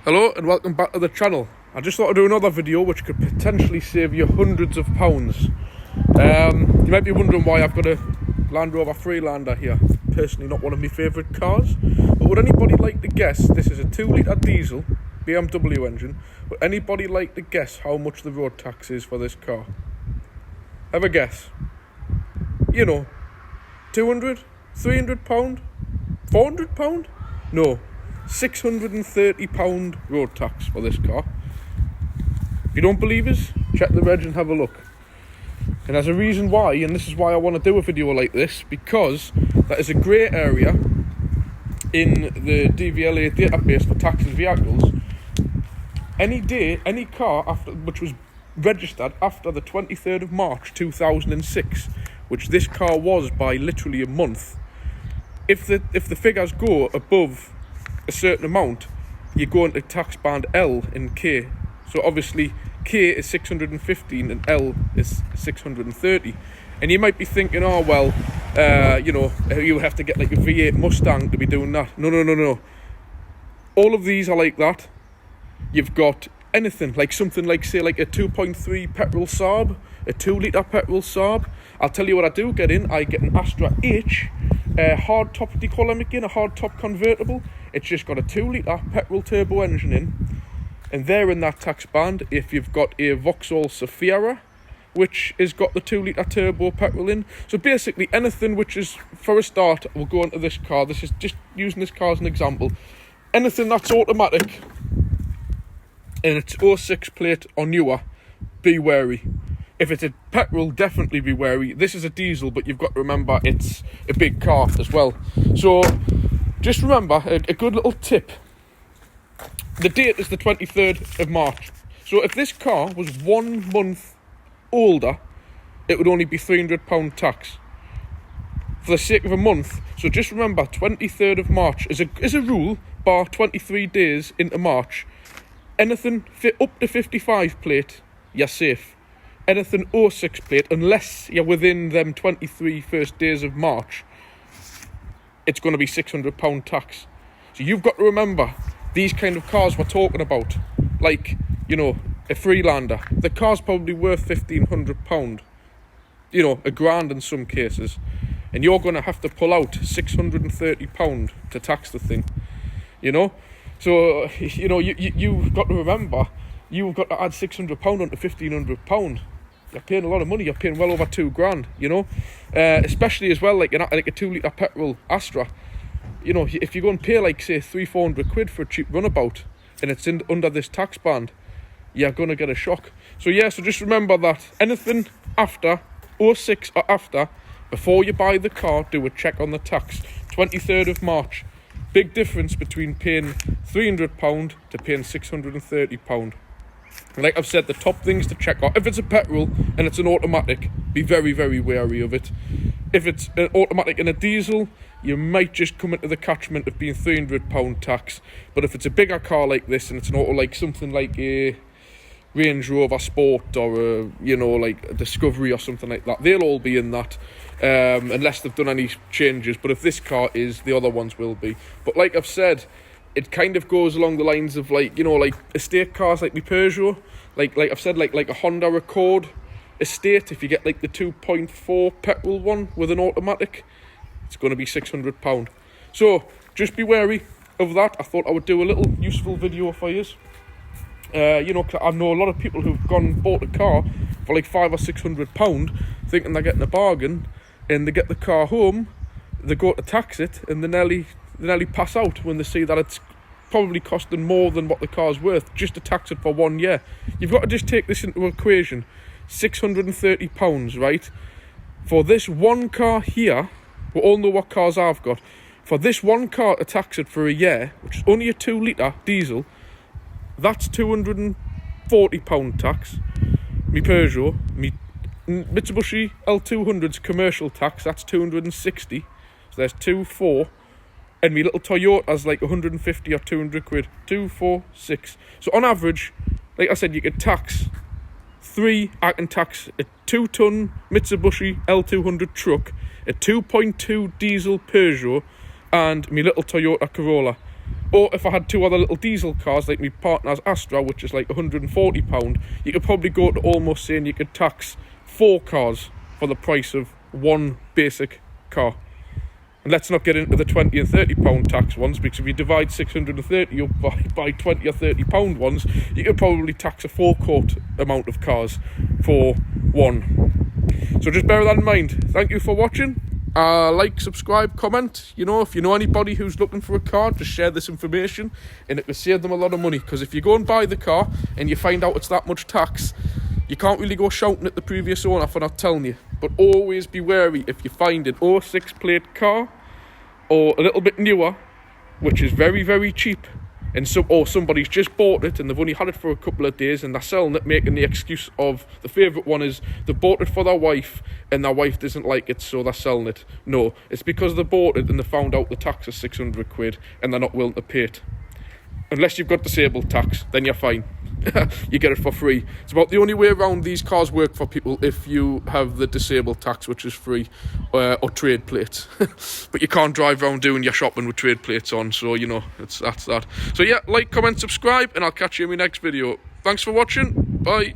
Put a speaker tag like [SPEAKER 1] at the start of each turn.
[SPEAKER 1] Hello and welcome back to the channel. I just thought I'd do another video which could potentially save you hundreds of pounds. You might be wondering why I've got a Land Rover Freelander here. Personally not one of my favourite cars, but would anybody like to guess, this is a 2-litre diesel BMW engine, would anybody like to guess how much the road tax is for this car? Have a guess. You know, 200, 300 pound, 400 pound? No. £630 road tax for this car. If you don't believe us, check the reg and have a look. And there's a reason why, and this is why I want to do a video like this, because that is a grey area in the DVLA database for taxing vehicles. Any car which was registered after the 23rd of March 2006, which this car was by literally a month, if the figures go above a certain amount, you go into tax band L and K. So obviously K is 615 and L is 630. And you might be thinking, oh well, you would have to get like a V8 Mustang to be doing that. No. All of these are like that. You've got anything like something like, say, like a 2.3 petrol Saab, a 2-litre petrol Saab. I'll tell you what I do get in. I get an Astra H, a hard top, do you call them again? A hard top convertible. It's just got a 2-litre petrol turbo engine in, and they're in that tax band. If you've got a Vauxhall Safira, which has got the 2-litre turbo petrol in. So basically anything which is, for a start, will go into this car. This is just using this car as an example. Anything that's automatic and it's 06 plate or newer, be wary. If it's a petrol, definitely be wary. This is a diesel, but you've got to remember it's a big car as well. So just remember, a good little tip. The date is the 23rd of March. So if this car was 1 month older, it would only be £300 tax. For the sake of a month. So just remember, 23rd of March is a rule, bar 23 days into March. Anything up to 55 plate, you're safe. Anything 06 plate, unless you're within them 23 first days of March, it's going to be £600 tax. So you've got to remember, these kind of cars we're talking about, like, a Freelander, the car's probably worth £1,500, £1,000 in some cases, and you're going to have to pull out £630 to tax the thing, So, you've got to remember, you've got to add £600 onto £1,500. You're paying a lot of money. You're paying well over £2,000, especially as well, like a 2-litre petrol Astra. If you go and pay like, say, £300-400 for a cheap runabout and it's under this tax band, you're going to get a shock. So just remember that anything after 06 or after, before you buy the car, do a check on the tax. 23rd of March. Big difference between paying £300 to paying £630. Like I've said, the top things to check out. If it's a petrol and it's an automatic, be very, very wary of it. If it's an automatic and a diesel, you might just come into the catchment of being £300 tax. But if it's a bigger car like this and it's an auto, like something like a Range Rover Sport or like a Discovery or something like that, they'll all be in that, unless they've done any changes. But if this car is, the other ones will be. But like I've said, it kind of goes along the lines of like estate cars, like my Peugeot, like I've said, like a Honda Accord estate. If you get like the 2.4 petrol one with an automatic, it's going to be £600. So just be wary of that. I thought I would do a little useful video for you. I know a lot of people who've gone and bought a car for like £500 or £600, thinking they're getting a bargain, and they get the car home, they go to tax it, and they nearly pass out when they see that it's probably costing more than what the car's worth just to tax it for 1 year. You've got to just take this into equation. £630, right? For this one car here, we all know what cars I've got. For this one car to tax it for a year, which is only a 2-litre diesel, that's £240 tax. Me Peugeot, me Mitsubishi L200's commercial tax, that's 260. So there's 2,400. And me little Toyota's like 150 or £200. 246. So on average, like I said, you could tax I can tax a 2-ton Mitsubishi L200 truck, a 2.2 diesel Peugeot, and me little Toyota Corolla. Or if I had two other little diesel cars, like my partner's Astra, which is like £140, you could probably go to almost saying you could tax 4 cars for the price of one basic car. And let's not get into the £20 and £30 tax ones, because if you divide 630 up by £20 or £30 ones, you could probably tax a forecourt amount of cars for one. So just bear that in mind. Thank you for watching. Like, subscribe, comment. You know, if you know anybody who's looking for a car, just share this information, and it will save them a lot of money. Because if you go and buy the car and you find out it's that much tax, you can't really go shouting at the previous owner for not telling you. But always be wary if you find an 06 plate car or a little bit newer, which is very, very cheap, and somebody's just bought it and they've only had it for a couple of days and they're selling it, making the excuse of, the favourite one is, they bought it for their wife and their wife doesn't like it, so they're selling it. No, it's because they bought it and they found out the tax is £600 and they're not willing to pay it. Unless you've got disabled tax, then you're fine. You get it for free. It's about the only way around these cars work for people, if you have the disabled tax, which is free, or trade plates. But you can't drive around doing your shopping with trade plates on, so you know, that's that. So yeah, like, comment, subscribe, and I'll catch you in my next video. Thanks for watching. Bye.